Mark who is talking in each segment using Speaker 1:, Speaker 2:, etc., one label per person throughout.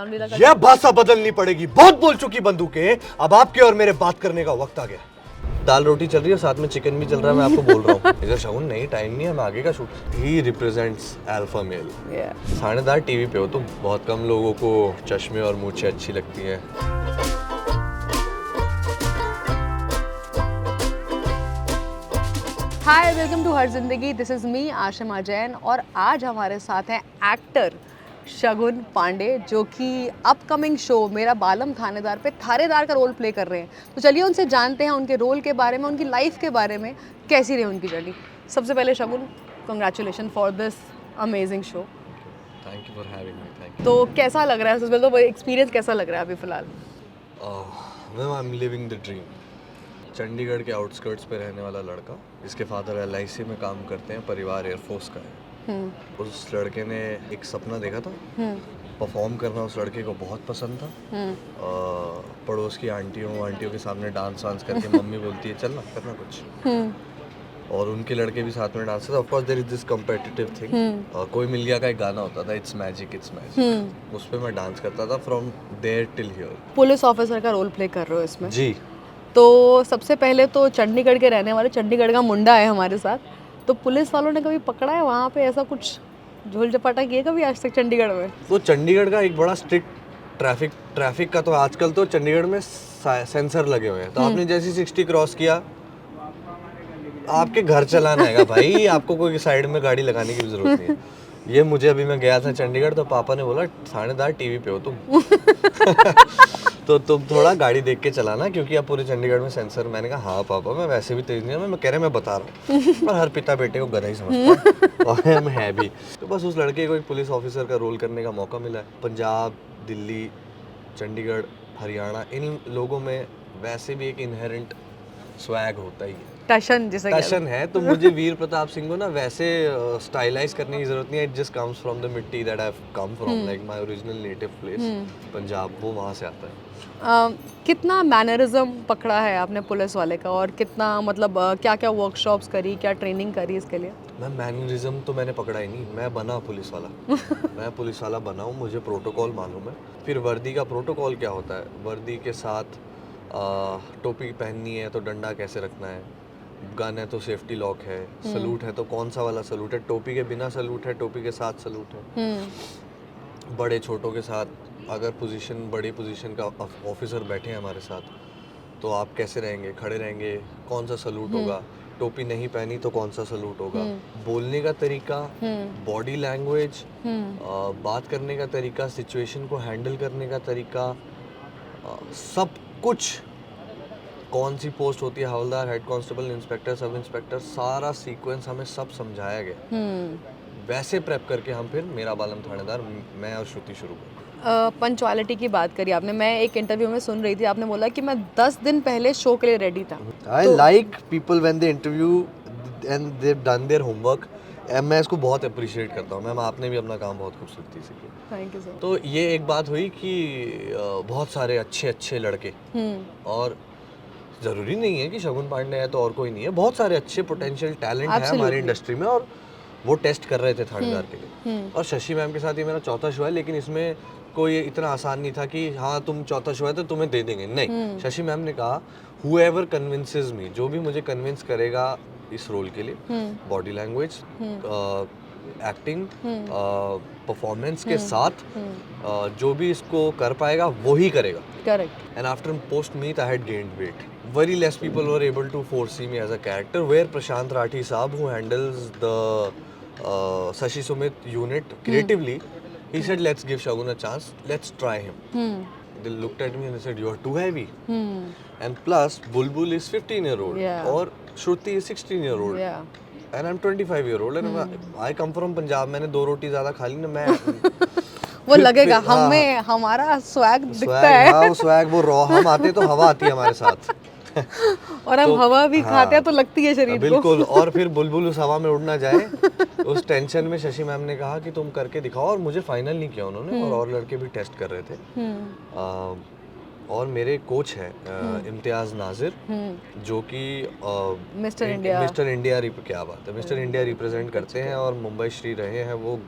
Speaker 1: यह भाषा बदलनी पड़ेगी। बहुत बोल चुकी बंदूकें, अब आपके और मेरे बात करने का वक्त आ गया। दाल रोटी चल रही है, साथ में चिकन भी चल रहा है। मैं आपको बोल रहा हूँ इधर शगुन नहीं, टाइम नहीं है, मैं आगे का shoot. He represents alpha male. साढ़ेदार टीवी पे हो तुम। बहुत कम लोगों को चश्मे और मूछें अच्छी लगती हैं।
Speaker 2: हाय, वेलकम टू हर जिंदगी। This is me Ashima Jain और आज हमारे साथ हैं एक्टर शगुन पांडे, जो कि अपकमिंग शो मेरा बालम थानेदार पे थानेदार का रोल प्ले कर रहे हैं। तो चलिए उनसे जानते हैं उनके रोल के बारे में, उनकी लाइफ के बारे में, कैसी रही उनकी जर्नी। सबसे पहले Shagun, congratulations for this amazing show.
Speaker 1: Thank you for having me. Thank
Speaker 2: तो कैसा लग रहा है, सबसे पहले तो एक्सपीरियंस कैसा लग रहा है अभी फिलहाल?
Speaker 1: You. I am living the dream. Chandigarh के आउटस्कर्ट्स पे रहने वाला लड़का, जिसके फादर LIC में काम करते हैं, परिवार एयरफोर्स का है। उस लड़के ने एक सपना देखा था, परफॉर्म करना। उस लड़के को बहुत पसंद था। पड़ोस की आंटियों के सामने डांस करके मम्मी बोलती है चलना करना कुछ, और उनके लड़के भी साथ में डांस करते। Of course there is this competitive thing. कोई मिल गया का एक गाना होता था, इट्स मैजिक। उस पे मैं डांस करता था from there till here.
Speaker 2: Police officer का रोल प्ले कर रहे हो इसमें
Speaker 1: जी।
Speaker 2: तो सबसे पहले तो चंडीगढ़ के रहने वाले, चंडीगढ़ का मुंडा है हमारे साथ, तो पुलिस वालों ने कभी पकड़ा है वहाँ पे, ऐसा कुछ झोल झपाटा किया कभी आज तक चंडीगढ़ में?
Speaker 1: तो चंडीगढ़ का एक बड़ा स्ट्रिक्ट ट्रैफिक का, तो आजकल तो चंडीगढ़ में सेंसर लगे हुए हैं। तो आपने जैसे 60 क्रॉस किया, आपके घर चलाना है भाई, आपको कोई साइड में गाड़ी लगाने की जरूरत नहीं है। ये मुझे अभी मैं गया था चंडीगढ़, तो पापा ने बोला थानेदार टीवी पे हो तुम तो तुम थोड़ा गाड़ी देख के चलाना, क्योंकि अब पूरे चंडीगढ़ में सेंसर। मैंने कहा हाँ पापा, मैं वैसे भी तेज नहीं हूं, मैं कह रहे मैं बता रहा हूँ। पर हर पिता बेटे को गधा ही समझता है और मैं है भी। तो बस उस लड़के को एक पुलिस ऑफिसर का रोल करने का मौका मिला है। पंजाब, दिल्ली, चंडीगढ़, हरियाणा, इन लोगों में वैसे भी एक इनहेरेंट स्वैग होता ही है, टशन है। तो मुझे वीर प्रताप सिंह को ना वैसे स्टाइलाइज करने की जरूरत नहीं है। It just comes from the मिट्टी that I have come from, like my original native place Punjab, वो वहाँ से आता है।
Speaker 2: कितना मैनरिज्म पकड़ा है आपने पुलिस वाले का, और कितना मतलब क्या क्या वर्कशॉप्स करी, क्या ट्रेनिंग करी इसके लिए?
Speaker 1: मैं मैनरिज्म तो मैंने पकड़ा ही नहीं, मैं बना पुलिस वाला मैं पुलिस वाला बना हूँ, मुझे प्रोटोकॉल मालूम है। फिर वर्दी का प्रोटोकॉल क्या होता है, वर्दी के साथ टोपी पहननी है तो डंडा कैसे रखना है, गन है तो सेफ्टी लॉक है, सलूट है तो कौन सा वाला सलूट है, टोपी के बिना सलूट है, टोपी के साथ सलूट है, बड़े छोटों के साथ। अगर बड़ी पोजीशन का ऑफिसर बैठे हैं हमारे साथ, तो आप कैसे रहेंगे, खड़े रहेंगे, कौन सा सलूट होगा, टोपी नहीं पहनी तो कौन सा सलूट होगा, बोलने का तरीका, बॉडी लैंग्वेज, बात करने का तरीका, सिचुएशन को हैंडल करने का तरीका, सब कुछ। कौन सी पोस्ट होती है, हवलदार, head constable, inspector, sub inspector, सारा सीक्वेंस हमें सब समझाया गया। वैसे प्रेप करके हम फिर मेरा बालम थानेदार, मैं और श्रुति शुरू कर।
Speaker 2: पंचुअलिटी की बात करी आपने, मैं एक इंटरव्यू में सुन रही थी, आपने बोला कि मैं 10 दिन पहले शो के लिए रेडी था।
Speaker 1: I like people when they interview and they done their homework. मैं इसको बहुत अप्रिशिएट करता हूँ। मैम, आपने भी अपना काम बहुत खूबसूरती से किया।
Speaker 2: Thank you sir.
Speaker 1: तो ये एक बात हुई कि बहुत सारे अच्छे लड़के, और ज़रूरी नहीं है कि शगुन पांडे है तो और कोई नहीं है, बहुत सारे अच्छे पोटेंशियल टैलेंट है हमारी इंडस्ट्री में, और वो टेस्ट कर रहे थे थानेदार के लिए। और शशि मैम के साथ ये मेरा चौथा शो है, लेकिन इसमें कोई इतना आसान नहीं था कि हाँ तुम चौथा शो है तो तुम्हें दे देंगे, नहीं। शशि मैम ने कहा whoever convinces me, जो भी मुझे कन्विंस करेगा इस रोल के लिए, बॉडी लैंग्वेज, एक्टिंग, परफॉर्मेंस के साथ, जो भी इसको कर पाएगा वो ही करेगा।
Speaker 2: Correct.
Speaker 1: And after post meet, I had gained weight. Very less people were able to foresee me as a character. Where Prashant Rathi Saab, who handles the Sashi Sumit unit creatively, he said, "Let's give Shagun a chance. Let's try him." They looked at me and they said, "You are too heavy." And plus, Bulbul is 15-year-old, or Shruti is 16-year-old, and I'm 25-year-old. And I come from Punjab. मैंने 2 रोटी ज़्यादा खा ली ना, मैं
Speaker 2: वो लगेगा हमें, हमारा swag दिखता है।
Speaker 1: हाँ, वो स्वैग, वो रॉ, हम आते तो हवा आती है हमारे साथ
Speaker 2: और हम हवा भी खाते हैं तो लगती है शरीर को।
Speaker 1: बिल्कुल। और फिर बुलबुल उस हवा में उड़ ना जाए, उस टेंशन में शशि मैम ने कहा कि तुम करके दिखाओ, और मुझे फाइनल नहीं किया उन्होंने, और लड़के भी टेस्ट कर रहे थे। और मेरे कोच हैं इम्तियाज़ नाजिर, जो कि मिस्टर इंडिया क्या बात है, मिस्टर इंडिया रिप्रेजेंट करते हैं और मुंबई श्री रहे हैं। वो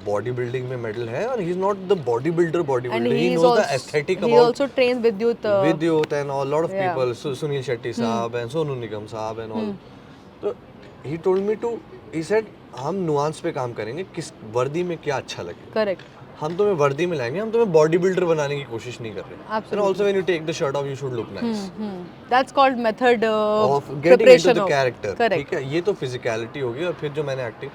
Speaker 1: बॉडी बिल्डिंग में मेडल है और he is not the body builder, he knows the aesthetic
Speaker 2: he
Speaker 1: about
Speaker 2: also trains
Speaker 1: Vidyut and a lot of
Speaker 2: Yeah.
Speaker 1: people, Sunil Shetty साहब and Sonu Nigam साहब and all. तो he told me to, he said हम nuance पे काम करेंगे, किस वर्दी में क्या अच्छा लगे।
Speaker 2: correct
Speaker 1: हम तुम्हें वर्दी में लाएंगे, हम तुम्हें बॉडी बिल्डर बनाने की कोशिश नहीं कर रहे।
Speaker 2: Absolutely.
Speaker 1: And also when you take the shirt off, you should look nice.
Speaker 2: that's called method
Speaker 1: Of getting into
Speaker 2: preparation
Speaker 1: the
Speaker 2: of-
Speaker 1: character.
Speaker 2: correct
Speaker 1: ठीक है, ये तो फिजिकलिटी होगी। और फिर जो मैंने एक्टिंग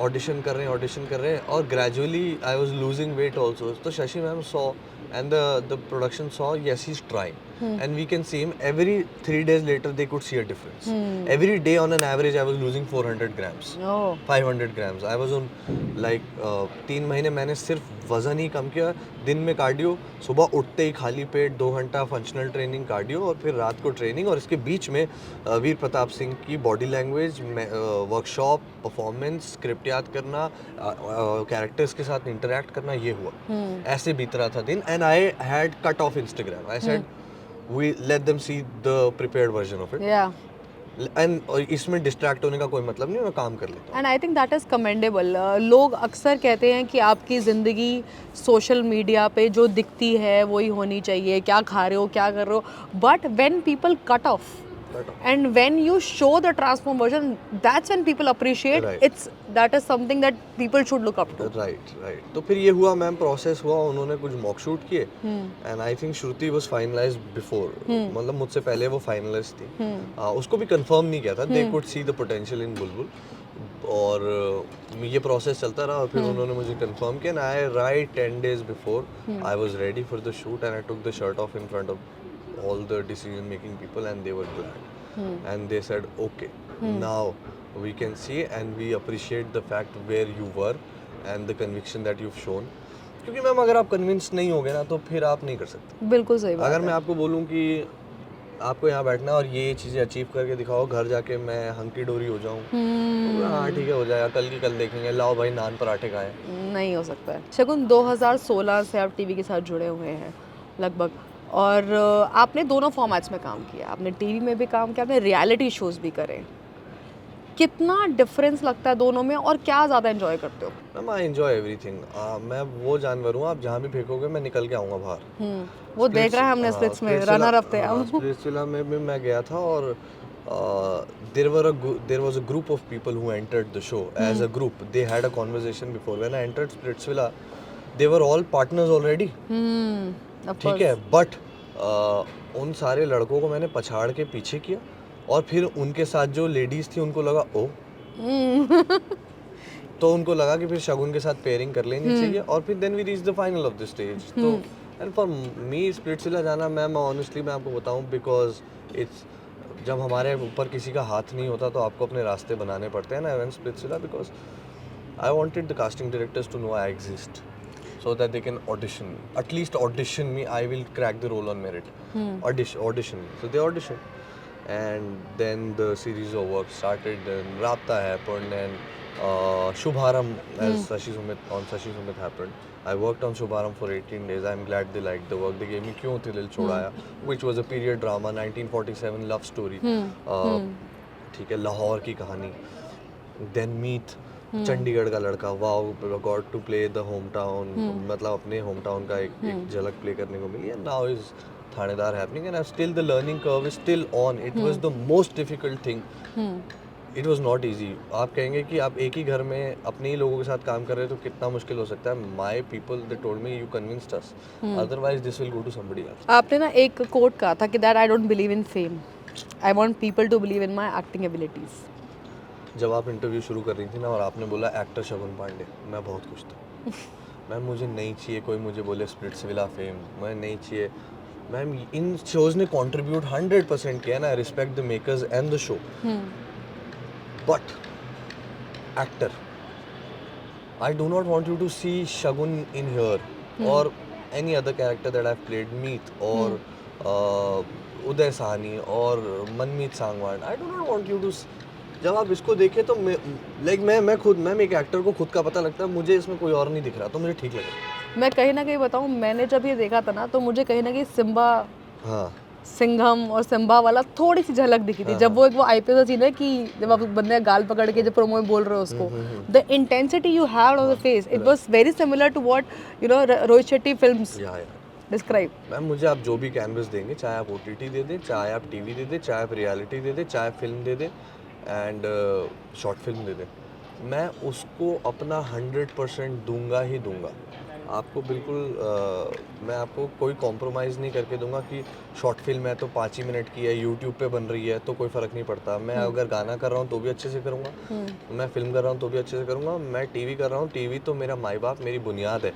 Speaker 1: ऑडिशन कर रहे हैं और gradually I was losing weight also. तो Shashi ma'am saw and the production saw, yes, he's trying, and we can see him every 3 days later they could see a difference. Every day on an average I was losing 400 grams,
Speaker 2: oh
Speaker 1: 500 grams. I was on like 3 महीने मैंने सिर्फ वजन ही कम किया। दिन में cardio, सुबह उठते ही खाली पेट 2 घंटा फंक्शनल ट्रेनिंग कार्डियो और फिर रात को ट्रेनिंग। और इसके बीच में वीर प्रताप सिंह की body language, workshop, performance, script याद करना, कैरेक्टर्स के साथ इंटरेक्ट करना, ये हुआ। ऐसे बीत रहा था दिन। And I had cut off Instagram. I said we let them see the prepared version of it.
Speaker 2: yeah
Speaker 1: and इसमें डिस्ट्रैक्ट होने का कोई मतलब नहीं, मैं काम कर लेता हूँ।
Speaker 2: And I think that is commendable. लोग अक्सर कहते हैं कि आपकी ज़िंदगी सोशल मीडिया पे जो दिखती है वही होनी चाहिए, क्या खा रहे हो, क्या कर रहे हो, but when people cut off and when you show the transform version, that's when people appreciate
Speaker 1: Right.
Speaker 2: that is something that people should look up to.
Speaker 1: Right. तो फिर ये हुआ मैम, प्रोसेस हुआ, उन्होंने कुछ मॉक शूट किए and I think Shruti was finalised before, मतलब मुझसे पहले वो फाइनलिस्ट थी। उसको भी कंफर्म नहीं किया था, they could see the potential in बुलबुल। और ये प्रोसेस चलता रहा और फिर उन्होंने मुझे कंफर्म किया। And I right 10 days before I was ready for the shoot and I took the shirt of in front of all the decision making people and they were glad and they said okay, now we can see and we appreciate the fact where you were and the conviction that you've shown। क्योंकि ma'am अगर आप convince नहीं होगे ना तो फिर आप नहीं कर सकते।
Speaker 2: बिल्कुल सही बात
Speaker 1: अगर
Speaker 2: है।
Speaker 1: मैं आपको बोलूँ कि आपको यहाँ बैठना और ये चीज़ें अचीव करके दिखाओ, घर जाके मैं हंकी डोरी हो जाऊँ, तो हाँ ठीक है हो जाएगा, कल की कल देखेंगे, लाओ भाई नान पराठे खाएं।
Speaker 2: नहीं हो सकता है। शगुन 2016 से आप टीवी के साथ जुड़े हुए हैं लगभग, और आपने दोनों फॉर्मेट्स में काम किया, आपने टीवी में भी काम किया, आपने रियलिटी शोज भी करे। कितना डिफरेंस लगता है दोनों में और क्या ज़्यादा एंजॉय करते हो?
Speaker 1: Ma'am I enjoy everything. मैं वो जानवर हूँ, आप जहाँ भी फेंकोगे मैं निकल के आऊँगा बाहर।
Speaker 2: वो देख रहा है हमने स्प्लिट्स में, रनर अप थे आप।
Speaker 1: स्प्लिट्सविला में भी मैं गया था और there was a group of people who entered the show as a group. They had a conversation before. When I entered Splitsvilla, they were all partners already. ठीक है, बट उन सारे लड़कों को मैंने पछाड़ के पीछे किया और फिर उनके साथ जो लेडीज थी उनको लगा ओ तो उनको लगा कि फिर शगुन के साथ पेयरिंग कर लेनी चाहिए और फिर then we reach the final of the stage. तो एंड फॉर मी स्प्लिट्सविला जाना, मैम ऑनेस्टली मैं आपको बताऊं, बिकॉज इट्स जब हमारे ऊपर किसी का हाथ नहीं होता तो आपको अपने रास्ते बनाने पड़ते हैं ना। I went Splitsvilla because I wanted the casting directors to know I exist so that they can audition me, at least audition me. I will crack the role on merit. Audition me. So they auditioned and then the series of work started and Rabta happened and Shubharam as Sashi Sumit happened. I worked on Shubharam for 18 days. I'm glad they liked the work. They gave me Kyun Thil Chodaya, which was a period drama, 1947 love story. ठीक है, लाहौर की कहानी। Then Meet, Chandigarh का लड़का, wow got to play the home town, मतलब अपने home town का एक झलक प्ले करने को मिली। एंड नाउ इज थानेदार happening and still the learning curve is still on. It was the most difficult thing, it was not easy. आप कहेंगे कि आप एक ही घर में अपने ही लोगों के साथ काम कर रहे हो तो कितना मुश्किल हो सकता है। My people they told me you convinced us, otherwise this will go to somebody else.
Speaker 2: आपने ना एक कोट कहा था कि that I don't believe in fame, I want people to believe in my acting abilities.
Speaker 1: जब आप interview शुरू कर रही थी ना और आपने बोला एक्टर शगुन पांडे, मैं बहुत खुश था। मैम मुझे नहीं चाहिए कोई मुझे बोले स्प्लिट्सविला फेम, मैं नहीं चाहिए। मैम इन शोज ने कंट्रीब्यूट 100% किया ना, respect the makers and the show, but actor I do not want you to see Shagun in here or any other character that I have played, Meet और उदय साहनी और Manmeet Sangwan. I do not want you to, जब आप इसको देखें तो मैं एक actor को खुद का पता लगता है मुझे इसमें कोई और नहीं दिख रहा तो मुझे ठीक लगेगा।
Speaker 2: मैं कहीं ना कहीं बताऊँ, मैंने जब ये देखा था ना तो मुझे कहीं ना कहीं सिम्बा,
Speaker 1: हाँ
Speaker 2: सिंघम और सिम्बा वाला थोड़ी सी झलक दिखी थी, जब वो एक वो आईपीएस का सीन है कि जब आप बंदे का गाल पकड़ के जब प्रोमो में बोल रहे हो उसको, the intensity you had on the face, it was very similar to what you know Rohit Shetty films
Speaker 1: या
Speaker 2: डिस्क्राइब।
Speaker 1: मैम, मुझे आप जो भी कैनवस देंगे, चाहे आप ओटीटी दे दें, चाहे आप टीवी दे दें, चाहे आप रियलिटी दे दें, चाहे फिल्म दे दें एंड शॉर्ट फिल्म दे दें, मैं उसको अपना 100% दूंगा ही दूंगा। आपको बिल्कुल मैं आपको कोई कॉम्प्रोमाइज़ नहीं करके दूंगा कि शॉर्ट फिल्म है तो 5 ही मिनट की है, यूट्यूब पे बन रही है तो कोई फ़र्क नहीं पड़ता। मैं अगर गाना कर रहा हूँ तो भी अच्छे से करूँगा, मैं फिल्म कर रहा हूँ तो भी अच्छे से करूँगा, मैं टीवी कर रहा हूँ, टीवी तो मेरा माई बाप, मेरी बुनियाद है।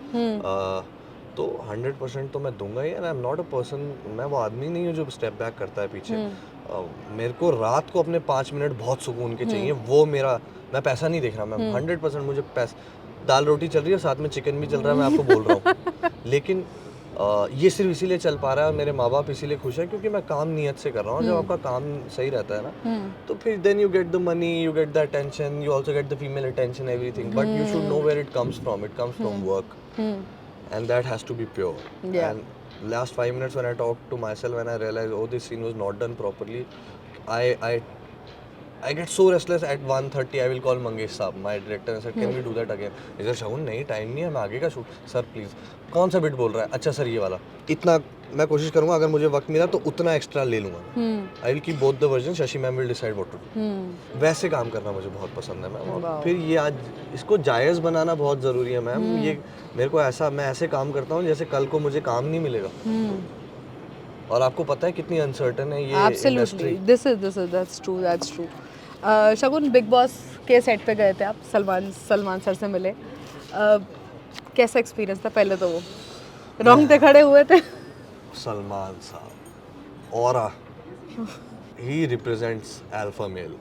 Speaker 1: तो 100% तो मैं दूंगा ही। And I am not a person, मैं वो आदमी नहीं हूँ जो स्टेप बैक करता है पीछे। मेरे को रात को अपने 5 मिनट बहुत सुकून के चाहिए, वो मेरा, मैं पैसा नहीं देख रहा, मैं 100% मुझे दाल रोटी चल रही है, साथ में चिकन भी चल रहा है, मैं आपको बोल रहा हूँ। लेकिन ये सिर्फ इसीलिए चल पा रहा है और मेरे माँ बाप इसीलिए खुश हैं क्योंकि मैं काम नियत से कर रहा हूँ। जब आपका काम सही रहता है ना, तो फिर then you get the money, you get the attention, you also get the female attention, everything, but you should know where it comes from work, and that has to be pure.
Speaker 2: Yeah.
Speaker 1: And last 5 minutes when I talked to myself, when I realized, oh, this scene was not done properly, I get so restless. At 1:30 I will call Mangesh साहब, my director, and said, can we do that again? He said, शगुन नहीं, time नहीं है, मैं आगे का shoot, sir please, कौन सा bit बोल रहा है, अच्छा सर ये वाला, इतना मैं कोशिश करूंगा, अगर मुझे वक्त मिला तो उतना एक्स्ट्रा ले लूंगा। I will keep both the version, Shashi ma'am will decide what to do. वैसे काम करना मुझे बहुत पसंद है मैम। और फिर ये आज इसको जायज़ बनाना बहुत ज़रूरी है मैम। ये मेरे को ऐसा, मैं ऐसे काम करता हूँ जैसे कल को मुझे काम नहीं मिलेगा। और आपको पता है कितनी अनसर्टन है ये industry.
Speaker 2: This is that's true. Shagun, big boss के सेट पे गए थे आप, सलमान सर से मिले, कैसा एक्सपीरियंस था? पहले तो वो रोंगटे खड़े हुए थे।
Speaker 1: सलमान साहब aura, he represents alpha male.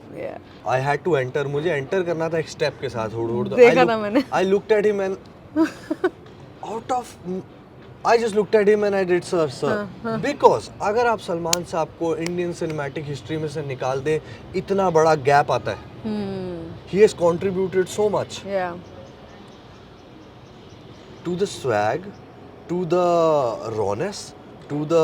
Speaker 1: I had to enter, मुझे एंटर करना था एक स्टेप के साथ, हुड़
Speaker 2: देखा था मैंने।
Speaker 1: I looked at him and out of, I just looked at him and I did sir because अगर आप सलमान साहब को इंडियन सिनेमैटिक हिस्ट्री में से निकाल दे, इतना बड़ा गैप आता है। He has contributed so much to the swag, to the rawness, to the,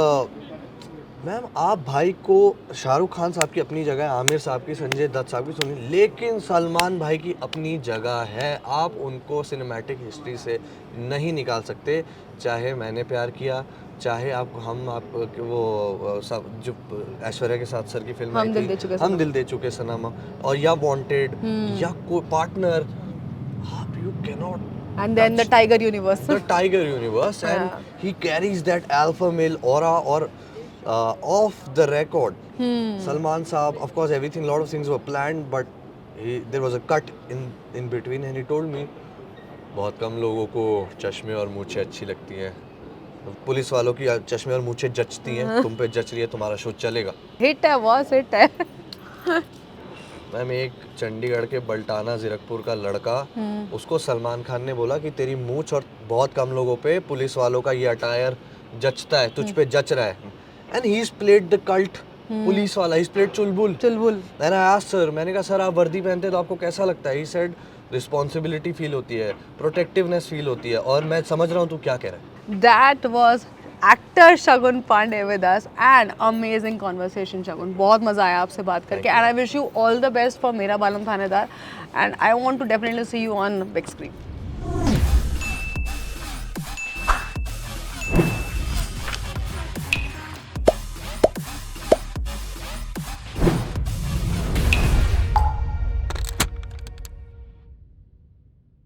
Speaker 1: ma'am आप भाई को, शाहरुख खान साहब की अपनी जगह है, आमिर साहब की, संजय दत्त साहब की सुनी, लेकिन सलमान भाई की अपनी जगह है। आप उनको सिनेमैटिक हिस्ट्री से नहीं निकाल सकते। चाहे मैंने प्यार किया, चाहे आप वो सब जो ऐश्वर्या के साथ सर की फिल्म आई थी, हम दिल दे चुके सनम, और या वांटेड, या कोई पार्टनर, आप you can not,
Speaker 2: and then the tiger universe
Speaker 1: and he carries that alpha male aura. Or off the record, Salman Saab, of course everything, lot of things were planned, but there was a cut in between and he told me, बहुत कम लोगों को चश्मे और मूंछें अच्छी लगती हैं, police वालों की चश्मे और मूंछें जचती हैं, तुम पे जच रही है, तुम्हारा शो चलेगा।
Speaker 2: हिट है बॉस, हिट है।
Speaker 1: मैम, एक चंडीगढ़ के बल्टाना जीरकपुर का लड़का, उसको सलमान खान ने बोला कि तेरी मूंछ और बहुत कम लोगों पे पुलिस वालों का ये अटायर जचता है, तुझ पे जच रहा है। And he's played the cult police वाला, he's played Chulbul. And I asked sir, मैंने कहा सर आप वर्दी पहनते तो आपको कैसा लगता है? He said रिस्पॉन्सिबिलिटी फील होती है, प्रोटेक्टिवनेस फील होती है, और मैं समझ रहा हूँ तू क्या कह रहा है।
Speaker 2: That was actor Shagun Pandey with us and amazing conversation Shagun, बहुत मज़ा आया आपसे बात करके and I wish you all the best for मेरा बालम थानेदार and I want to definitely see you on big screen.